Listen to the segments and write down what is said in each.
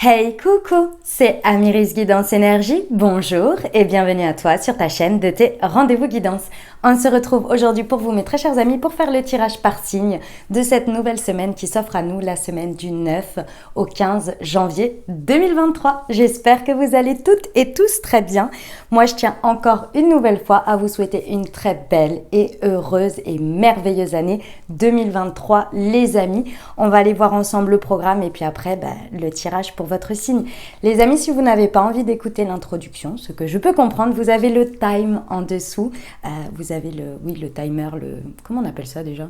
Hey coucou, c'est Amiris Guidance Énergie, bonjour et bienvenue à toi sur ta chaîne de tes rendez-vous guidance. On se retrouve aujourd'hui pour vous mes très chers amis pour faire le tirage par signe de cette nouvelle semaine qui s'offre à nous, la semaine du 9 au 15 janvier 2023. J'espère que vous allez toutes et tous très bien. Moi je tiens encore une nouvelle fois à vous souhaiter une très belle et heureuse et merveilleuse année 2023 les amis. On va aller voir ensemble le programme et puis après le tirage pour votre signe. Les amis, si vous n'avez pas envie d'écouter l'introduction, ce que je peux comprendre, vous avez le time en dessous. Vous avez le timer, comment on appelle ça déjà?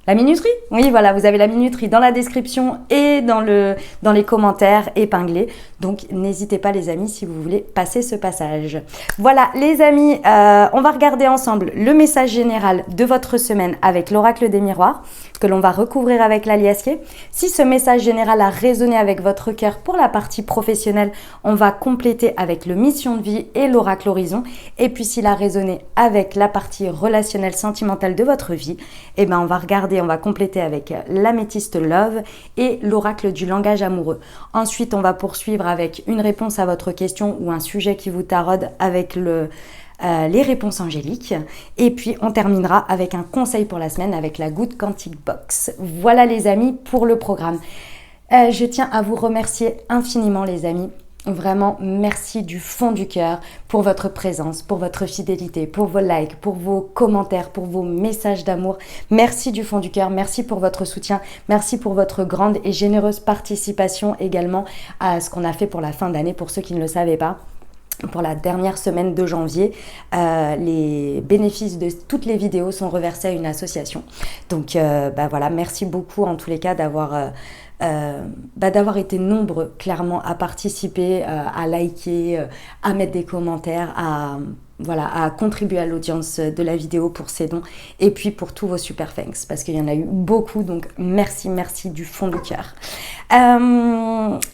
La minuterie? Oui, voilà, vous avez la minuterie dans la description et dans les commentaires épinglés. Donc, n'hésitez pas les amis si vous voulez passer ce passage. Voilà les amis, on va regarder ensemble le message général de votre semaine avec l'oracle des miroirs que l'on va recouvrir avec l'aliassier. Si ce message général a résonné avec votre cœur pour la partie professionnelle, on va compléter avec le mission de vie et l'oracle horizon. Et puis s'il a résonné avec la partie relationnelle sentimentale de votre vie, on va regarder, on va compléter avec l'améthyste love et l'oracle du langage amoureux. Ensuite, on va poursuivre avec une réponse à votre question ou un sujet qui vous taraude avec les réponses angéliques et puis on terminera avec un conseil pour la semaine avec la Good Quantic Box. Voilà les amis pour le programme. Je tiens à vous remercier infiniment les amis. Vraiment, merci du fond du cœur pour votre présence, pour votre fidélité, pour vos likes, pour vos commentaires, pour vos messages d'amour. Merci du fond du cœur, merci pour votre soutien, merci pour votre grande et généreuse participation également à ce qu'on a fait pour la fin d'année, pour ceux qui ne le savaient pas. Pour la dernière semaine de janvier, les bénéfices de toutes les vidéos sont reversés à une association. Donc voilà, merci beaucoup en tous les cas d'avoir été nombreux clairement à participer, à liker, à mettre des commentaires, à contribuer à l'audience de la vidéo pour ces dons et puis pour tous vos super thanks parce qu'il y en a eu beaucoup, donc merci du fond du cœur.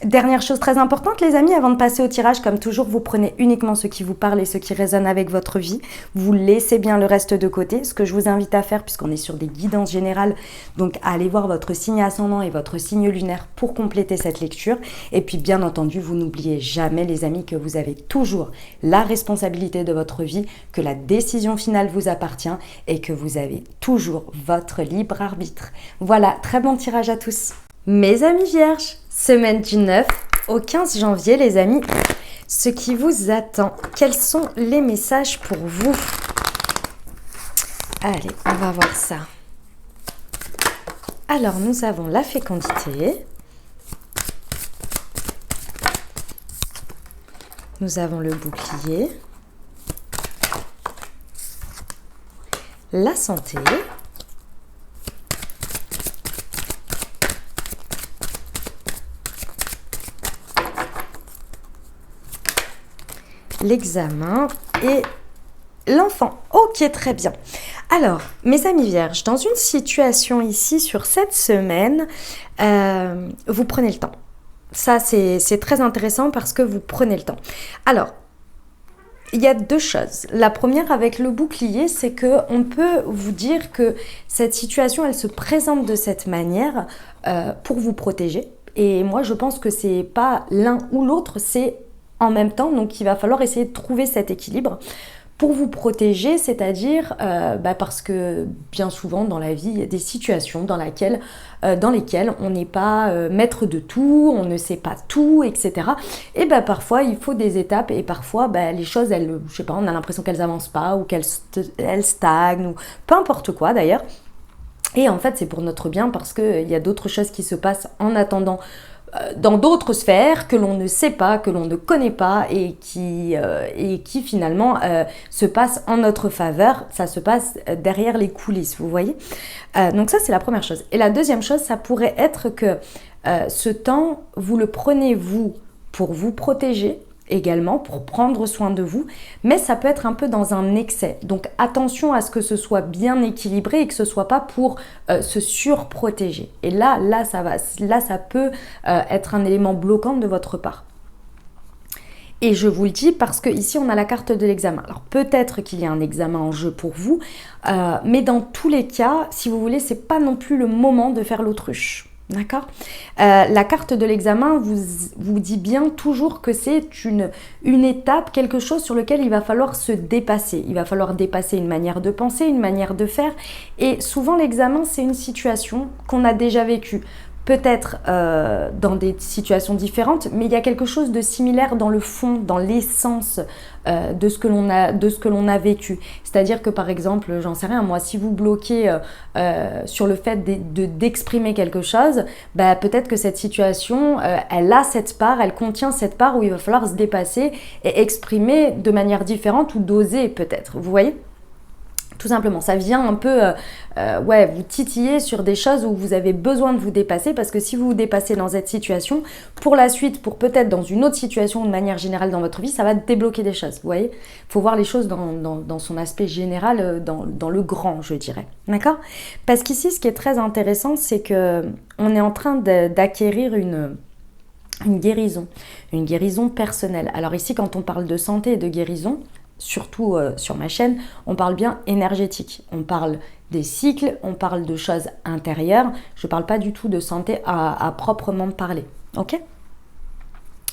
Dernière chose très importante les amis, avant de passer au tirage, comme toujours, vous prenez uniquement ce qui vous parle et ce qui résonne avec votre vie, vous laissez bien le reste de côté. Ce que je vous invite à faire, puisqu'on est sur des guidances générales, donc à aller voir votre signe ascendant et votre signe lunaire pour compléter cette lecture. Et puis bien entendu, vous n'oubliez jamais les amis que vous avez toujours la responsabilité de votre vie, que la décision finale vous appartient et que vous avez toujours votre libre arbitre. Voilà, très bon tirage à tous. Mes amis vierges, semaine du 9 au 15 janvier les amis, ce qui vous attend, quels sont les messages pour vous? Allez, on va voir ça. Alors, nous avons la fécondité. Nous avons le bouclier. La santé. L'examen et l'enfant. Ok, très bien. Alors, mes amis vierges, dans une situation ici sur cette semaine, vous prenez le temps. Ça, c'est très intéressant parce que vous prenez le temps. Alors, il y a deux choses. La première avec le bouclier, c'est qu'on peut vous dire que cette situation, elle se présente de cette manière pour vous protéger. Et moi, je pense que c'est pas l'un ou l'autre, c'est en même temps, donc il va falloir essayer de trouver cet équilibre pour vous protéger, c'est-à-dire parce que bien souvent dans la vie, il y a des situations dans lesquelles on n'est pas maître de tout, on ne sait pas tout, etc. Et parfois, il faut des étapes et parfois, les choses, je sais pas, on a l'impression qu'elles avancent pas ou qu'elles stagnent ou peu importe quoi d'ailleurs. Et en fait, c'est pour notre bien parce qu'il y a d'autres choses qui se passent en attendant dans d'autres sphères que l'on ne sait pas, que l'on ne connaît pas et qui finalement se passent en notre faveur. Ça se passe derrière les coulisses, vous voyez. Donc ça, c'est la première chose. Et la deuxième chose, ça pourrait être que ce temps, vous le prenez vous pour vous protéger, également pour prendre soin de vous, mais ça peut être un peu dans un excès. Donc attention à ce que ce soit bien équilibré et que ce soit pas pour se surprotéger. Et là ça peut être un élément bloquant de votre part. Et je vous le dis parce que ici on a la carte de l'examen. Alors peut-être qu'il y a un examen en jeu pour vous, mais dans tous les cas, si vous voulez, c'est pas non plus le moment de faire l'autruche. D'accord. La carte de l'examen vous dit bien toujours que c'est une étape, quelque chose sur lequel il va falloir se dépasser. Il va falloir dépasser une manière de penser, une manière de faire. Et souvent, l'examen, c'est une situation qu'on a déjà vécue. Peut-être dans des situations différentes, mais il y a quelque chose de similaire dans le fond, dans l'essence de ce que l'on a vécu. C'est-à-dire que par exemple, j'en sais rien, moi, si vous bloquez sur le fait d'exprimer quelque chose, bah, peut-être que cette situation, elle a cette part, elle contient cette part où il va falloir se dépasser et exprimer de manière différente ou d'oser peut-être. Vous voyez ? Tout simplement, ça vient un peu vous titiller sur des choses où vous avez besoin de vous dépasser, parce que si vous vous dépassez dans cette situation, pour la suite, pour peut-être dans une autre situation de manière générale dans votre vie, ça va débloquer des choses, vous voyez. Il faut voir les choses dans son aspect général, dans le grand, je dirais, d'accord. Parce qu'ici, ce qui est très intéressant, c'est qu'on est en train d'acquérir une guérison personnelle. Alors ici, quand on parle de santé et de guérison, surtout sur ma chaîne, on parle bien énergétique. On parle des cycles, on parle de choses intérieures. Je ne parle pas du tout de santé à proprement parler. Ok ?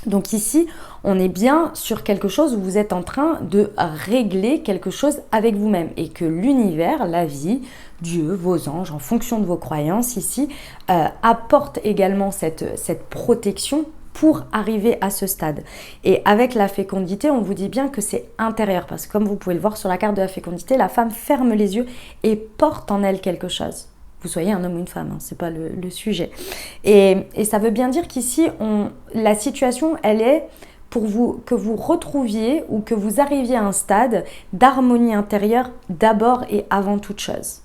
Donc ici, on est bien sur quelque chose où vous êtes en train de régler quelque chose avec vous-même et que l'univers, la vie, Dieu, vos anges, en fonction de vos croyances ici, apporte également cette protection pour arriver à ce stade. Et avec la fécondité, on vous dit bien que c'est intérieur, parce que comme vous pouvez le voir sur la carte de la fécondité, la femme ferme les yeux et porte en elle quelque chose. Vous soyez un homme ou une femme, hein, c'est pas le sujet. Et ça veut bien dire qu'ici, la situation, elle est pour vous, que vous retrouviez ou que vous arriviez à un stade d'harmonie intérieure d'abord et avant toute chose.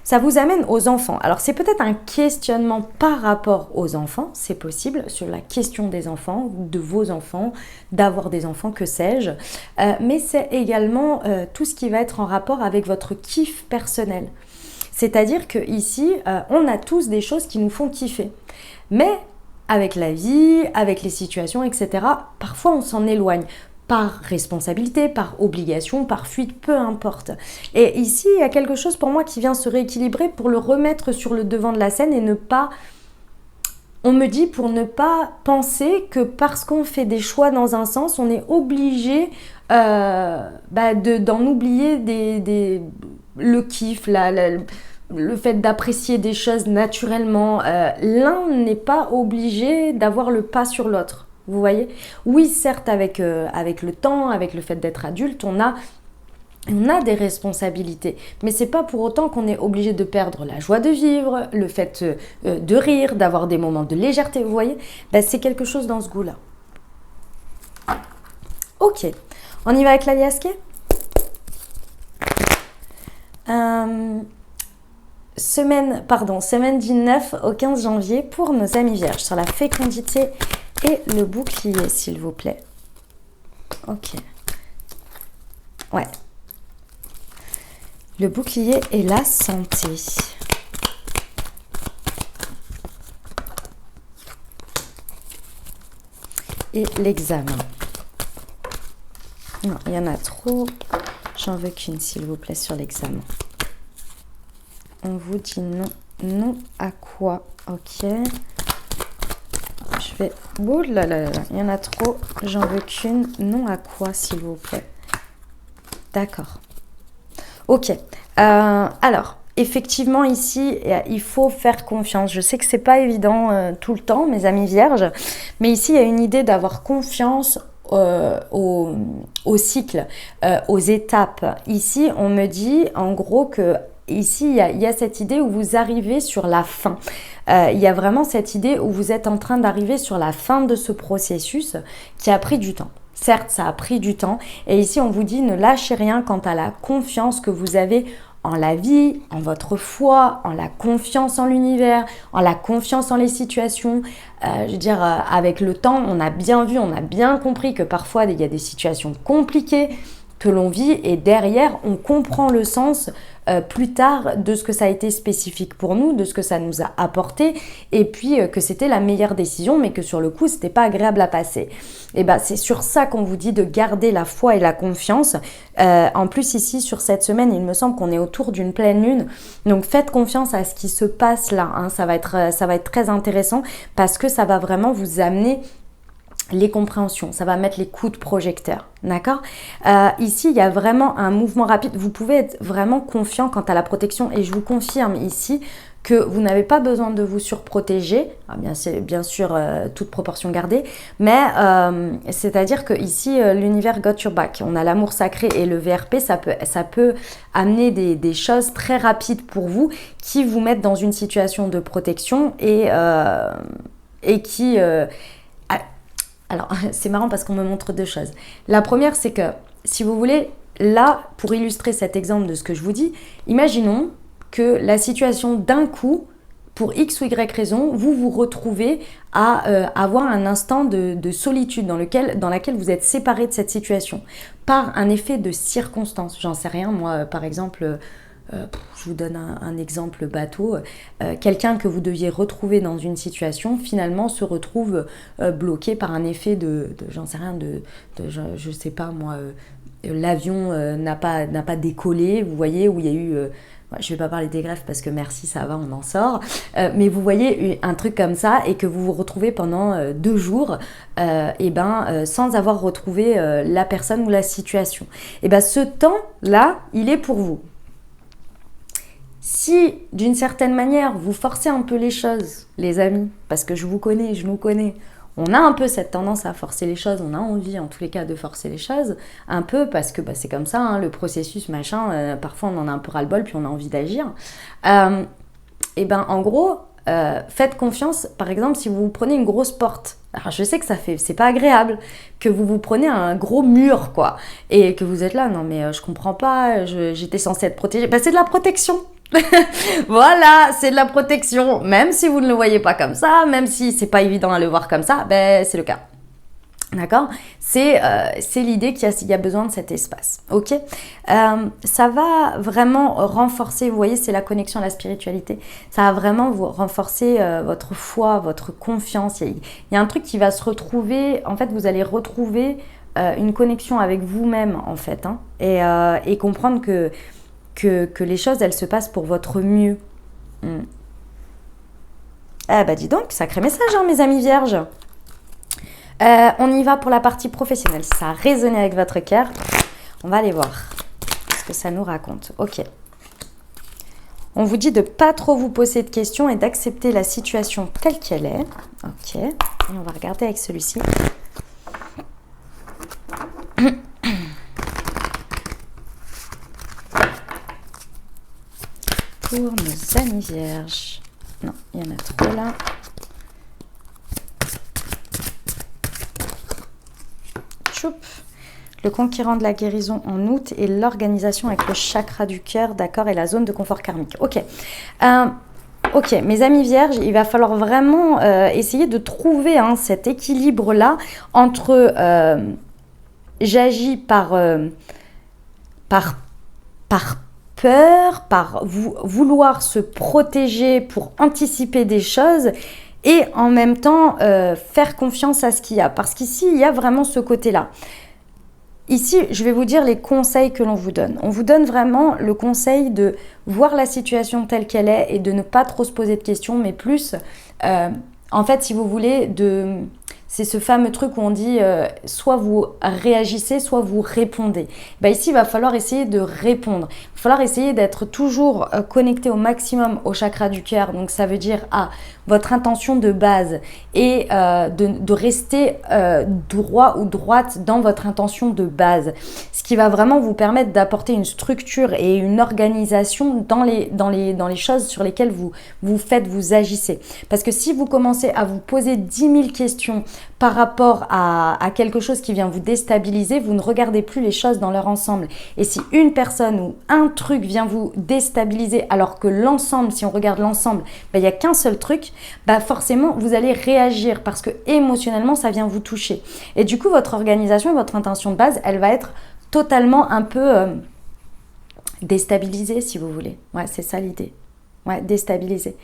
Ça vous amène aux enfants. Alors, c'est peut-être un questionnement par rapport aux enfants, c'est possible, sur la question des enfants, de vos enfants, d'avoir des enfants, que sais-je. Mais c'est également tout ce qui va être en rapport avec votre kiff personnel. C'est-à-dire qu'ici, on a tous des choses qui nous font kiffer. Mais avec la vie, avec les situations, etc., parfois on s'en éloigne. Par responsabilité, par obligation, par fuite, peu importe. Et ici, il y a quelque chose pour moi qui vient se rééquilibrer pour le remettre sur le devant de la scène et ne pas... On me dit pour ne pas penser que parce qu'on fait des choix dans un sens, on est obligé d'en oublier le kiff, le fait d'apprécier des choses naturellement. L'un n'est pas obligé d'avoir le pas sur l'autre. Vous voyez ? Oui, certes, avec le temps, avec le fait d'être adulte, on a des responsabilités. Mais c'est pas pour autant qu'on est obligé de perdre la joie de vivre, le fait de rire, d'avoir des moments de légèreté. Vous voyez ? C'est quelque chose dans ce goût-là. Ok, on y va avec l'aliasqué ? Semaine du 9 au 15 janvier pour nos amis vierges sur la fécondité et le bouclier, s'il vous plaît. Ok. Ouais. Le bouclier et la santé. Et l'examen. Non, il y en a trop. J'en veux qu'une, s'il vous plaît, sur l'examen. On vous dit non. Non à quoi? Ok. Je vais... Oh là là là, il y en a trop. J'en veux qu'une. Non à quoi, s'il vous plaît? D'accord. Ok. Alors, effectivement, ici, il faut faire confiance. Je sais que c'est pas évident tout le temps, mes amis vierges. Mais ici, il y a une idée d'avoir confiance au cycle, aux étapes. Ici, on me dit, en gros, que ici, il y a cette idée où vous arrivez sur la fin. Il y a vraiment cette idée où vous êtes en train d'arriver sur la fin de ce processus qui a pris du temps. Certes, ça a pris du temps. Et ici, on vous dit ne lâchez rien quant à la confiance que vous avez en la vie, en votre foi, en la confiance en l'univers, en la confiance en les situations. Je veux dire, avec le temps, on a bien vu, on a bien compris que parfois, il y a des situations compliquées que l'on vit et derrière, on comprend le sens plus tard de ce que ça a été spécifique pour nous, de ce que ça nous a apporté et puis que c'était la meilleure décision mais que sur le coup, c'était pas agréable à passer. Et ben c'est sur ça qu'on vous dit de garder la foi et la confiance. En plus ici, sur cette semaine, il me semble qu'on est autour d'une pleine lune. Donc faites confiance à ce qui se passe là. Hein. Ça va être très intéressant parce que ça va vraiment vous amener les compréhensions, ça va mettre les coups de projecteur, d'accord. Ici, il y a vraiment un mouvement rapide. Vous pouvez être vraiment confiant quant à la protection et je vous confirme ici que vous n'avez pas besoin de vous surprotéger, bien sûr, toute proportion gardée, mais c'est-à-dire que ici, l'univers got your back. On a l'amour sacré et le VRP, ça peut amener des choses très rapides pour vous qui vous mettent dans une situation de protection et qui... Alors, c'est marrant parce qu'on me montre deux choses. La première, c'est que, si vous voulez, là, pour illustrer cet exemple de ce que je vous dis, imaginons que la situation d'un coup, pour X ou Y raison, vous vous retrouvez à avoir un instant de solitude dans laquelle vous êtes séparé de cette situation, par un effet de circonstance. J'en sais rien, moi, par exemple... je vous donne un exemple bateau. Quelqu'un que vous deviez retrouver dans une situation, finalement se retrouve bloqué par un effet j'en sais rien, je sais pas moi, l'avion n'a pas décollé, vous voyez, où il y a eu... je vais pas parler des greffes parce que merci, ça va, on en sort. Mais vous voyez un truc comme ça et que vous vous retrouvez pendant 2 jours sans avoir retrouvé la personne ou la situation. Et ben ce temps-là, il est pour vous. Si, d'une certaine manière, vous forcez un peu les choses, les amis, parce que je vous connais, je nous connais, on a un peu cette tendance à forcer les choses, on a envie en tous les cas de forcer les choses, un peu parce que c'est comme ça, hein, le processus, machin, parfois on en a un peu ras-le-bol, puis on a envie d'agir. En gros, faites confiance, par exemple, si vous vous prenez une grosse porte. Alors je sais que c'est pas agréable, que vous prenez un gros mur, quoi, et que vous êtes là, non mais je comprends pas, j'étais censée être protégée. C'est de la protection. Voilà, c'est de la protection. Même si vous ne le voyez pas comme ça, même si c'est pas évident à le voir comme ça, c'est le cas. D'accord ? C'est l'idée qu'il y a besoin de cet espace. Ok ? Ça va vraiment renforcer, vous voyez, c'est la connexion à la spiritualité. Ça va vraiment vous renforcer votre foi, votre confiance. Il y a un truc qui va se retrouver. En fait, vous allez retrouver une connexion avec vous-même, en fait, hein, et comprendre que les choses, elles se passent pour votre mieux. Dis donc, sacré message, hein, mes amis vierges. On y va pour la partie professionnelle. Ça a résonné avec votre cœur. On va aller voir ce que ça nous raconte. Ok. On vous dit de ne pas trop vous poser de questions et d'accepter la situation telle qu'elle est. Ok. Et on va regarder avec celui-ci. Pour nos amis vierges. Non, il y en a trop là. Choup. Le conquérant de la guérison en août et l'organisation avec le chakra du cœur, d'accord, et la zone de confort karmique. Ok. Ok, mes amis vierges, il va falloir vraiment essayer de trouver cet équilibre-là entre j'agis par peur, par vouloir se protéger pour anticiper des choses et en même temps faire confiance à ce qu'il y a. Parce qu'ici, il y a vraiment ce côté-là. Ici, je vais vous dire les conseils que l'on vous donne. On vous donne vraiment le conseil de voir la situation telle qu'elle est et de ne pas trop se poser de questions, mais plus, en fait, si vous voulez, c'est ce fameux truc où on dit soit vous réagissez, soit vous répondez. Ici, il va falloir essayer de répondre. Il va falloir essayer d'être toujours connecté au maximum au chakra du cœur. Donc, ça veut dire à votre intention de base et de rester droit ou droite dans votre intention de base. Ce qui va vraiment vous permettre d'apporter une structure et une organisation dans les choses sur lesquelles vous agissez. Parce que si vous commencez à vous poser 10 000 questions par rapport à quelque chose qui vient vous déstabiliser, vous ne regardez plus les choses dans leur ensemble. Et si une personne ou un truc vient vous déstabiliser alors que l'ensemble, si on regarde l'ensemble, il n'y a qu'un seul truc, forcément vous allez réagir parce que émotionnellement ça vient vous toucher. Et du coup votre organisation et votre intention de base, elle va être totalement un peu déstabilisé, si vous voulez. Ouais, c'est ça l'idée. Ouais, déstabilisé.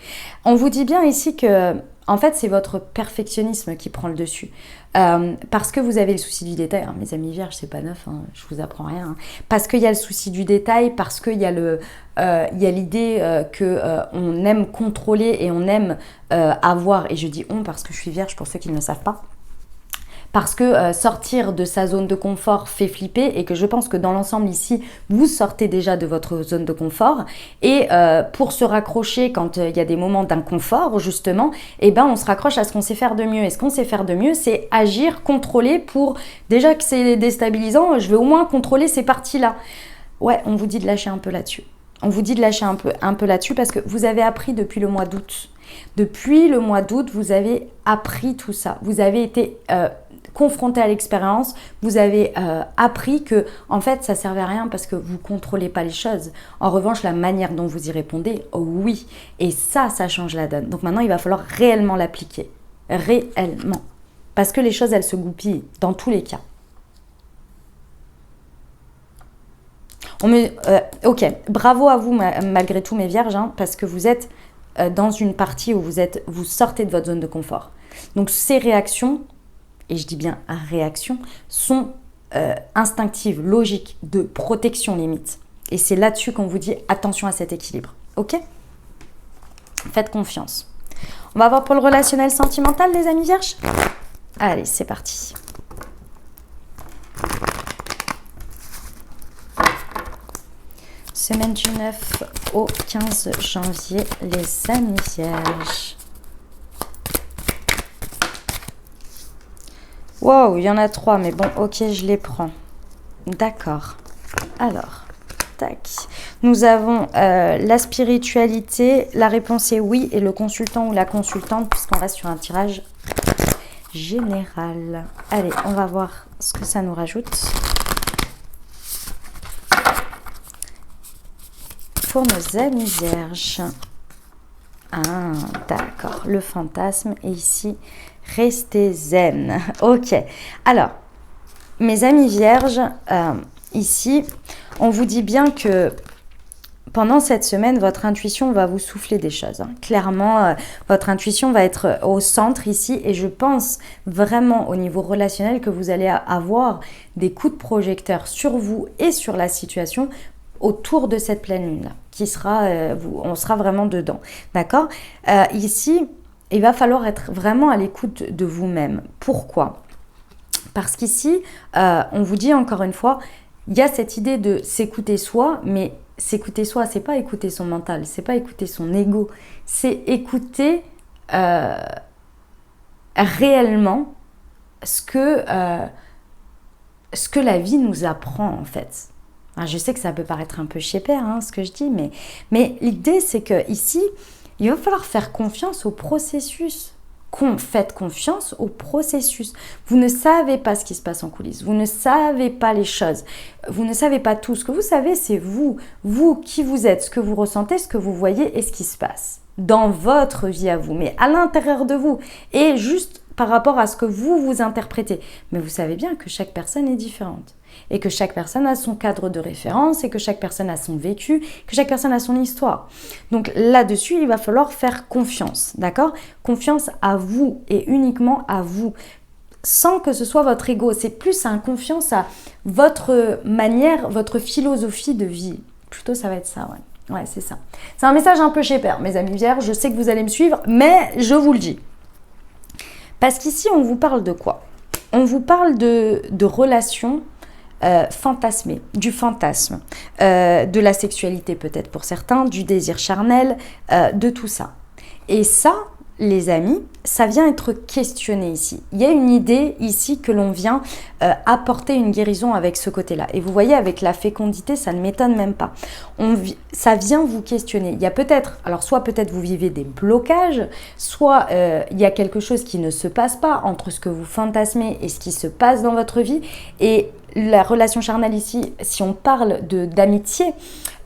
On vous dit bien ici que, en fait, c'est votre perfectionnisme qui prend le dessus. Parce que vous avez le souci du détail. Alors, mes amis vierges, c'est pas neuf, hein, je vous apprends rien. Hein. Parce qu'il y a le souci du détail, parce qu'il y a l'idée qu'on aime contrôler et on aime avoir, et je dis on parce que je suis vierge pour ceux qui ne le savent pas. Parce que sortir de sa zone de confort fait flipper et que je pense que dans l'ensemble ici, vous sortez déjà de votre zone de confort. Et pour se raccrocher quand il y a des moments d'inconfort, justement, eh ben, on se raccroche à ce qu'on sait faire de mieux. Et ce qu'on sait faire de mieux, c'est agir, contrôler pour... Déjà que c'est déstabilisant, je vais au moins contrôler ces parties-là. Ouais, on vous dit de lâcher un peu là-dessus. On vous dit de lâcher un peu là-dessus parce que vous avez appris depuis le mois d'août. Depuis le mois d'août, vous avez appris tout ça. Vous avez été confronté à l'expérience. Vous avez appris que, en fait, ça ne servait à rien parce que vous ne contrôlez pas les choses. En revanche, la manière dont vous y répondez, oh oui. Et ça change la donne. Donc maintenant, il va falloir réellement l'appliquer. Réellement. Parce que les choses, elles se goupillent dans tous les cas. Ok, bravo à vous malgré tout mes vierges, hein, parce que vous êtes dans une partie où vous sortez de votre zone de confort. Donc ces réactions, et je dis bien réactions, sont instinctives, logiques, de protection limite. Et c'est là-dessus qu'on vous dit attention à cet équilibre. Ok? Faites confiance. On va voir pour le relationnel sentimental, les amis vierges? Allez, c'est parti. Semaine du 9 au 15 janvier, les amis vierges. Wow, il y en a 3, mais bon, ok, je les prends. D'accord. Alors, tac. Nous avons la spiritualité, la réponse est oui, et le consultant ou la consultante, puisqu'on reste sur un tirage général. Allez, on va voir ce que ça nous rajoute. Pour nos amis vierges. Ah, d'accord. Le fantasme est ici. Restez zen. Ok. Alors, mes amis vierges, ici, on vous dit bien que pendant cette semaine, votre intuition va vous souffler des choses. Hein. Clairement, votre intuition va être au centre ici et je pense vraiment au niveau relationnel que vous allez avoir des coups de projecteur sur vous et sur la situation autour de cette pleine lune là, qui sera, on sera vraiment dedans, d'accord? Ici, il va falloir être vraiment à l'écoute de vous-même. Pourquoi? Parce qu'ici, on vous dit encore une fois, il y a cette idée de s'écouter soi, mais s'écouter soi, c'est pas écouter son mental, c'est pas écouter son ego, c'est écouter réellement ce que la vie nous apprend en fait. Alors, je sais que ça peut paraître un peu chez-père, hein, ce que je dis, mais l'idée, c'est que ici, il va falloir faire confiance au processus. Faites confiance au processus. Vous ne savez pas ce qui se passe en coulisses. Vous ne savez pas les choses. Vous ne savez pas tout. Ce que vous savez, c'est vous. Vous, qui vous êtes, ce que vous ressentez, ce que vous voyez et ce qui se passe dans votre vie à vous, mais à l'intérieur de vous. Et juste par rapport à ce que vous interprétez. Mais vous savez bien que chaque personne est différente. Et que chaque personne a son cadre de référence, et que chaque personne a son vécu, que chaque personne a son histoire. Donc là-dessus, il va falloir faire confiance, d'accord? Confiance à vous et uniquement à vous, sans que ce soit votre ego. C'est plus une confiance à votre manière, votre philosophie de vie. Plutôt, ça va être ça, ouais. Ouais, c'est ça. C'est un message un peu chez père, mes amis vierges. Je sais que vous allez me suivre, mais je vous le dis. Parce qu'ici, on vous parle de quoi? On vous parle de relations fantasmé, du fantasme, de la sexualité peut-être pour certains, du désir charnel, de tout ça. Et ça, les amis, ça vient être questionné ici. Il y a une idée ici que l'on vient apporter une guérison avec ce côté-là. Et vous voyez, avec la fécondité, ça ne m'étonne même pas. Ça vient vous questionner. Il y a peut-être, alors soit peut-être vous vivez des blocages, soit il y a quelque chose qui ne se passe pas entre ce que vous fantasmez et ce qui se passe dans votre vie. Et la relation charnelle ici, si on parle d'amitié,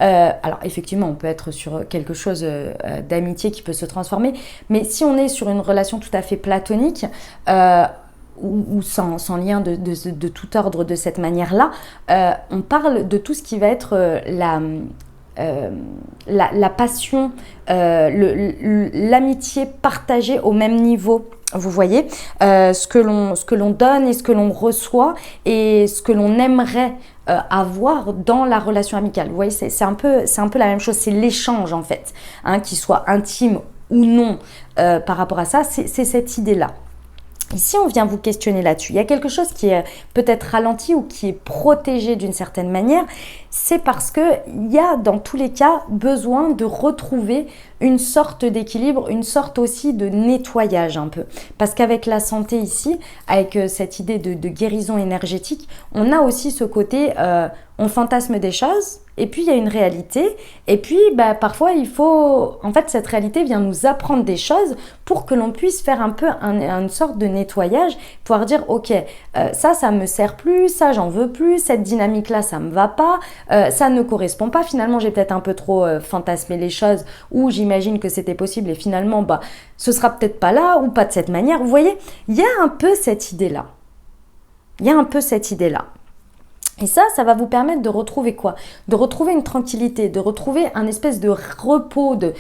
alors effectivement on peut être sur quelque chose d'amitié qui peut se transformer, mais si on est sur une relation tout à fait platonique, ou sans lien de tout ordre de cette manière-là, on parle de tout ce qui va être la passion, l'amitié partagée au même niveau. Vous voyez, ce que l'on donne et ce que l'on reçoit et ce que l'on aimerait avoir dans la relation amicale. Vous voyez, c'est un peu la même chose, c'est l'échange en fait, hein, qu'il soit intime ou non par rapport à ça, c'est cette idée-là. Ici, on vient vous questionner là-dessus. Il y a quelque chose qui est peut-être ralenti ou qui est protégé d'une certaine manière. C'est parce qu'il y a dans tous les cas besoin de retrouver une sorte d'équilibre, une sorte aussi de nettoyage un peu. Parce qu'avec la santé ici, avec cette idée de guérison énergétique, on a aussi ce côté, on fantasme des choses, et puis il y a une réalité, et puis parfois il faut, en fait cette réalité vient nous apprendre des choses pour que l'on puisse faire un peu une sorte de nettoyage, pouvoir dire ok, ça me sert plus, ça j'en veux plus, cette dynamique là ça me va pas, ça ne correspond pas, finalement j'ai peut-être un peu trop fantasmé les choses, ou j'imagine que c'était possible et finalement ce sera peut-être pas là, ou pas de cette manière. Vous voyez, il y a un peu cette idée là, Et ça va vous permettre de retrouver quoi? De retrouver une tranquillité, de retrouver un espèce de repos, de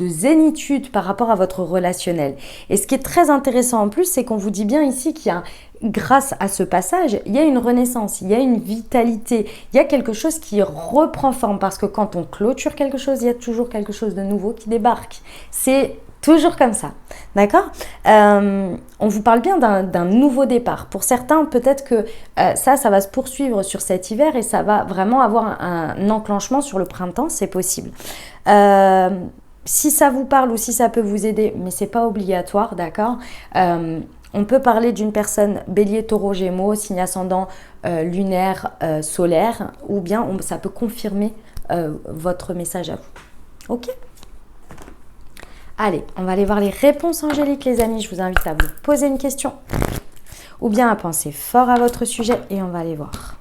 zénitude par rapport à votre relationnel. Et ce qui est très intéressant en plus, c'est qu'on vous dit bien ici qu'il y a, grâce à ce passage, il y a une renaissance, il y a une vitalité, il y a quelque chose qui reprend forme. Parce que quand on clôture quelque chose, il y a toujours quelque chose de nouveau qui débarque. C'est toujours comme ça, d'accord? On vous parle bien d'un nouveau départ. Pour certains, peut-être que ça va se poursuivre sur cet hiver et ça va vraiment avoir un enclenchement sur le printemps, c'est possible. Si ça vous parle ou si ça peut vous aider, mais c'est pas obligatoire, d'accord? On peut parler d'une personne bélier, taureau, gémeaux, signe ascendant lunaire, solaire, ou bien ça peut confirmer votre message à vous. Ok? Allez, on va aller voir les réponses angéliques, les amis. Je vous invite à vous poser une question ou bien à penser fort à votre sujet et on va aller voir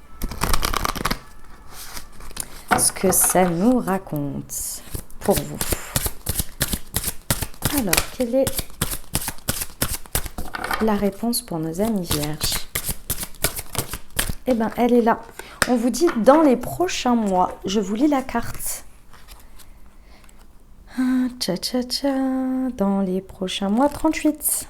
ce que ça nous raconte pour vous. Alors, quelle est la réponse pour nos amis vierges? Eh bien, elle est là. On vous dit dans les prochains mois, je vous lis la carte. Dans les prochains mois, 38.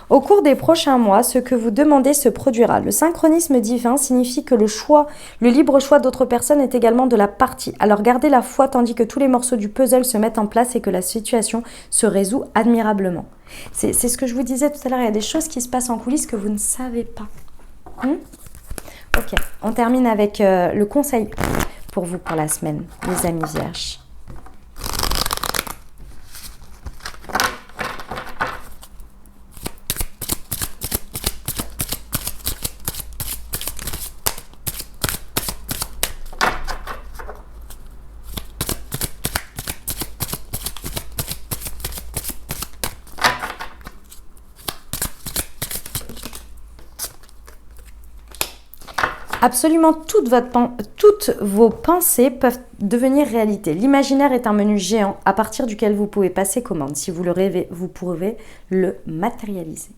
Au cours des prochains mois, ce que vous demandez se produira. Le synchronisme divin signifie que le libre choix d'autres personnes est également de la partie. Alors gardez la foi tandis que tous les morceaux du puzzle se mettent en place et que la situation se résout admirablement. C'est ce que je vous disais tout à l'heure, il y a des choses qui se passent en coulisses que vous ne savez pas. Ok, on termine avec le conseil pour vous pour la semaine, les amis vierges. Absolument toutes vos pensées peuvent devenir réalité. L'imaginaire est un menu géant à partir duquel vous pouvez passer commande. Si vous le rêvez, vous pourrez le matérialiser.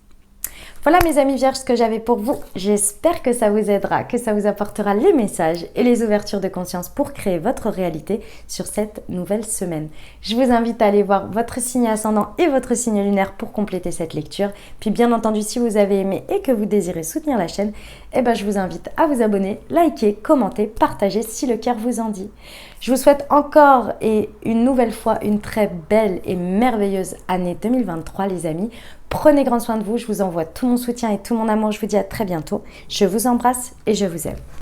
Voilà mes amis vierges ce que j'avais pour vous. J'espère que ça vous aidera, que ça vous apportera les messages et les ouvertures de conscience pour créer votre réalité sur cette nouvelle semaine. Je vous invite à aller voir votre signe ascendant et votre signe lunaire pour compléter cette lecture. Puis bien entendu, si vous avez aimé et que vous désirez soutenir la chaîne, je vous invite à vous abonner, liker, commenter, partager si le cœur vous en dit. Je vous souhaite encore et une nouvelle fois une très belle et merveilleuse année 2023 les amis. Prenez grand soin de vous, je vous envoie tout mon soutien et tout mon amour, je vous dis à très bientôt. Je vous embrasse et je vous aime.